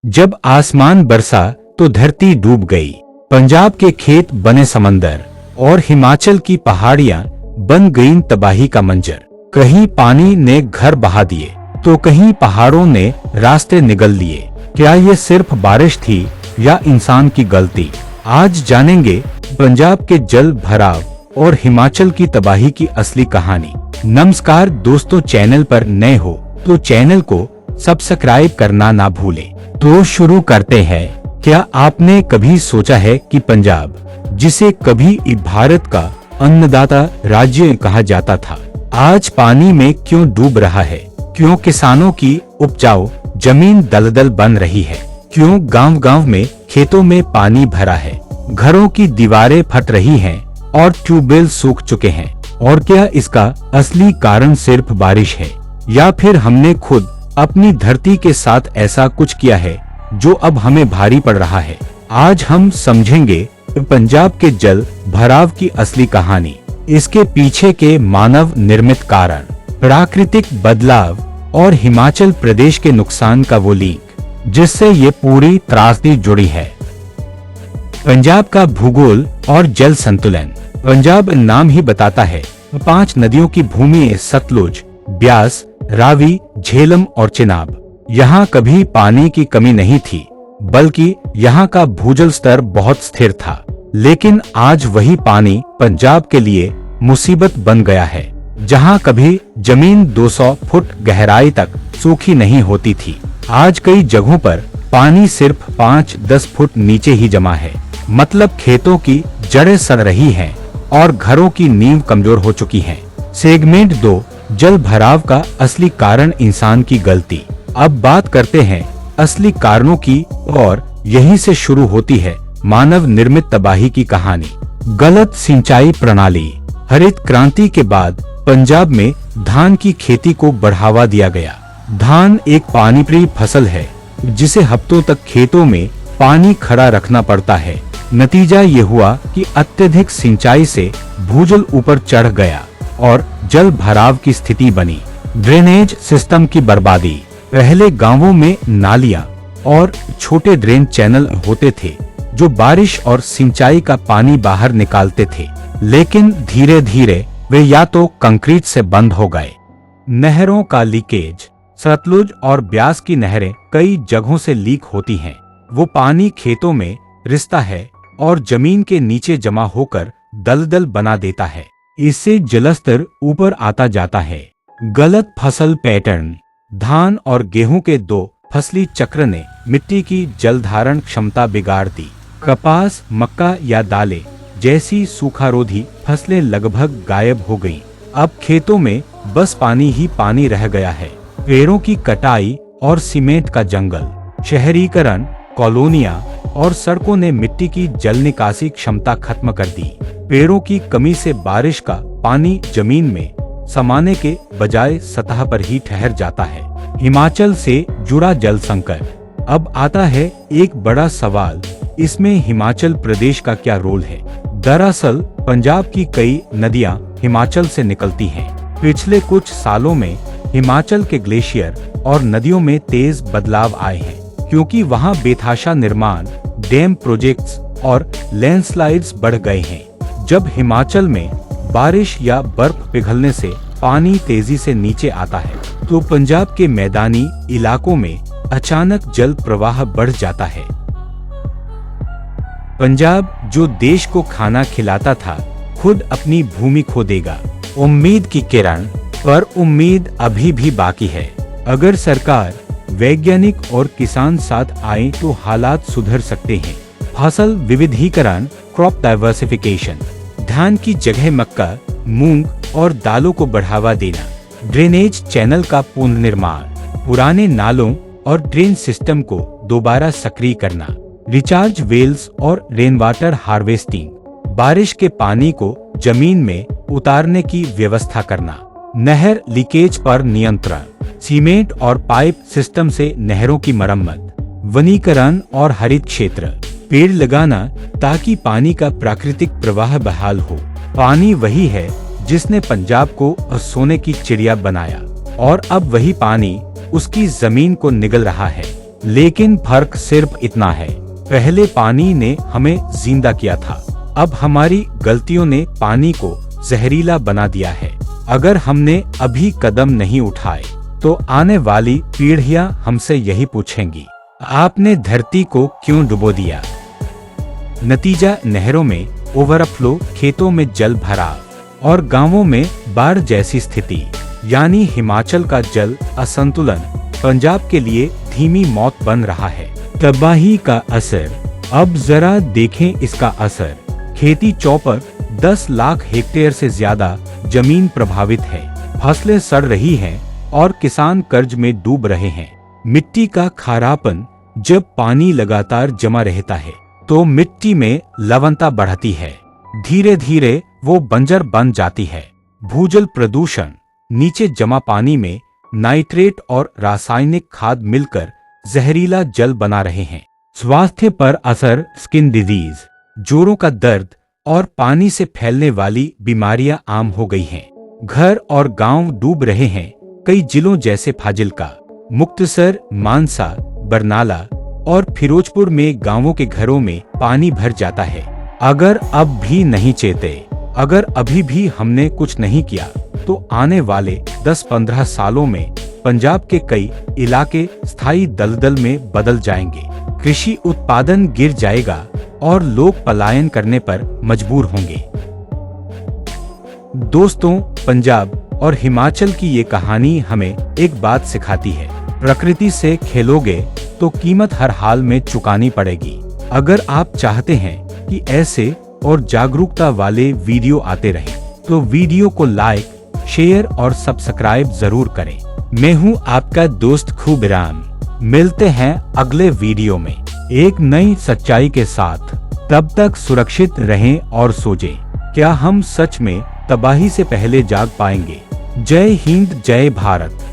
जब आसमान बरसा तो धरती डूब गई। पंजाब के खेत बने समंदर और हिमाचल की पहाड़ियां बन गईं तबाही का मंजर। कहीं पानी ने घर बहा दिए तो कहीं पहाड़ों ने रास्ते निगल लिए। क्या ये सिर्फ बारिश थी या इंसान की गलती? आज जानेंगे पंजाब के जल भराव और हिमाचल की तबाही की असली कहानी। नमस्कार दोस्तों, चैनल पर नए हो तो चैनल को सब्सक्राइब करना ना भूलें। तो शुरू करते हैं। क्या आपने कभी सोचा है कि पंजाब, जिसे कभी भारत का अन्नदाता राज्य कहा जाता था, आज पानी में क्यों डूब रहा है? क्यों किसानों की उपजाऊ जमीन दलदल बन रही है? क्यों गांव-गांव में खेतों में पानी भरा है, घरों की दीवारें फट रही हैं और ट्यूबवेल सूख चुके हैं? और क्या इसका असली कारण सिर्फ बारिश है या फिर हमने खुद अपनी धरती के साथ ऐसा कुछ किया है जो अब हमें भारी पड़ रहा है? आज हम समझेंगे पंजाब के जल भराव की असली कहानी, इसके पीछे के मानव निर्मित कारण, प्राकृतिक बदलाव और हिमाचल प्रदेश के नुकसान का वो लिंक जिससे ये पूरी त्रासदी जुड़ी है। पंजाब का भूगोल और जल संतुलन। पंजाब नाम ही बताता है, 5 नदियों की भूमि है, सतलुज, ब्यास, रावी, झेलम और चिनाब। यहाँ कभी पानी की कमी नहीं थी, बल्कि यहाँ का भूजल स्तर बहुत स्थिर था। लेकिन आज वही पानी पंजाब के लिए मुसीबत बन गया है। जहाँ कभी जमीन 200 फुट गहराई तक सूखी नहीं होती थी, आज कई जगहों पर पानी सिर्फ 5-10 फुट नीचे ही जमा है। मतलब खेतों की जड़ें सड़ रही हैं और घरों की नींव कमजोर हो चुकी है। सेगमेंट 2, जल भराव का असली कारण इंसान की गलती। अब बात करते हैं असली कारणों की और यहीं से शुरू होती है मानव निर्मित तबाही की कहानी। गलत सिंचाई प्रणाली। हरित क्रांति के बाद पंजाब में धान की खेती को बढ़ावा दिया गया। धान एक पानीप्रिय फसल है जिसे हफ्तों तक खेतों में पानी खड़ा रखना पड़ता है। नतीजा ये हुआ कि अत्यधिक सिंचाई से भूजल ऊपर चढ़ गया और जल भराव की स्थिति बनी। ड्रेनेज सिस्टम की बर्बादी। पहले गांवों में नालियां और छोटे ड्रेन चैनल होते थे जो बारिश और सिंचाई का पानी बाहर निकालते थे, लेकिन धीरे धीरे वे या तो कंक्रीट से बंद हो गए। नहरों का लीकेज। सतलुज और ब्यास की नहरें कई जगहों से लीक होती हैं। वो पानी खेतों में रिसता है और जमीन के नीचे जमा होकर दलदल बना देता है। इससे जलस्तर ऊपर आता जाता है। गलत फसल पैटर्न। धान और गेहूं के 2 फसली चक्र ने मिट्टी की जल धारण क्षमता बिगाड़ दी। कपास, मक्का या दालें जैसी सूखारोधी फसलें लगभग गायब हो गईं। अब खेतों में बस पानी ही पानी रह गया है। पेड़ों की कटाई और सीमेंट का जंगल। शहरीकरण, कॉलोनियां और सड़कों ने मिट्टी की जल निकासी क्षमता खत्म कर दी। पेड़ों की कमी से बारिश का पानी जमीन में समाने के बजाय सतह पर ही ठहर जाता है। हिमाचल से जुड़ा जल संकट। अब आता है एक बड़ा सवाल, इसमें हिमाचल प्रदेश का क्या रोल है? दरअसल पंजाब की कई नदियां हिमाचल से निकलती हैं। पिछले कुछ सालों में हिमाचल के ग्लेशियर और नदियों में तेज बदलाव आए हैं, क्योंकि वहां बेतहाशा निर्माण, डैम प्रोजेक्ट्स और लैंडस्लाइड्स बढ़ गए हैं। जब हिमाचल में बारिश या बर्फ पिघलने से पानी तेजी से नीचे आता है तो पंजाब के मैदानी इलाकों में अचानक जल प्रवाह बढ़ जाता है। पंजाब, जो देश को खाना खिलाता था, खुद अपनी भूमि खो देगा। उम्मीद की किरण, पर उम्मीद अभी भी बाकी है। अगर सरकार, वैज्ञानिक और किसान साथ आए तो हालात सुधर सकते हैं। फसल विविधीकरण, क्रॉप डाइवर्सिफिकेशन। धान की जगह मक्का, मूंग और दालों को बढ़ावा देना। ड्रेनेज चैनल का पुनर्निर्माण। पुराने नालों और ड्रेन सिस्टम को दोबारा सक्रिय करना। रिचार्ज वेल्स और रेन वाटर हार्वेस्टिंग। बारिश के पानी को जमीन में उतारने की व्यवस्था करना। नहर लीकेज पर नियंत्रण। सीमेंट और पाइप सिस्टम से नहरों की मरम्मत। वनीकरण और हरित क्षेत्र। पेड़ लगाना ताकि पानी का प्राकृतिक प्रवाह बहाल हो। पानी वही है जिसने पंजाब को सोने की चिड़िया बनाया और अब वही पानी उसकी जमीन को निगल रहा है। लेकिन फर्क सिर्फ इतना है, पहले पानी ने हमें जिंदा किया था, अब हमारी गलतियों ने पानी को जहरीला बना दिया है। अगर हमने अभी कदम नहीं उठाए तो आने वाली पीढ़ियां हमसे यही पूछेंगी, आपने धरती को क्यों डुबो दिया। नतीजा नहरों में ओवरफ्लो, खेतों में जल भराव और गांवों में बाढ़ जैसी स्थिति, यानी हिमाचल का जल असंतुलन पंजाब के लिए धीमी मौत बन रहा है। तबाही का असर, अब जरा देखें इसका असर। खेती चौपट, 10 लाख हेक्टेयर से ज्यादा जमीन प्रभावित है, फसलें सड़ रही हैं और किसान कर्ज में डूब रहे हैं। मिट्टी का खारापन, जब पानी लगातार जमा रहता है तो मिट्टी में लवणता बढ़ती है, धीरे धीरे वो बंजर बन जाती है। भूजल प्रदूषण, नीचे जमा पानी में नाइट्रेट और रासायनिक खाद मिलकर जहरीला जल बना रहे हैं। स्वास्थ्य पर असर, स्किन डिजीज, जोड़ों का दर्द और पानी से फैलने वाली बीमारियां आम हो गई हैं। घर और गांव डूब रहे हैं, कई जिलों जैसे फाजिल्का, मुक्तसर, मानसा, बरनाला और फिरोजपुर में गांवों के घरों में पानी भर जाता है। अगर अब भी नहीं चेते, अगर अभी भी हमने कुछ नहीं किया तो आने वाले 10-15 सालों में पंजाब के कई इलाके स्थायी दलदल में बदल जाएंगे, कृषि उत्पादन गिर जाएगा और लोग पलायन करने पर मजबूर होंगे। दोस्तों, पंजाब और हिमाचल की ये कहानी हमें एक बात सिखाती है, प्रकृति से खेलोगे तो कीमत हर हाल में चुकानी पड़ेगी। अगर आप चाहते हैं कि ऐसे और जागरूकता वाले वीडियो आते रहें, तो वीडियो को लाइक, शेयर और सब्सक्राइब जरूर करें। मैं हूं आपका दोस्त खूबराम। मिलते हैं अगले वीडियो में एक नई सच्चाई के साथ। तब तक सुरक्षित रहें और सोचें, क्या हम सच में तबाही से पहले जाग पाएंगे। जय हिंद, जय भारत।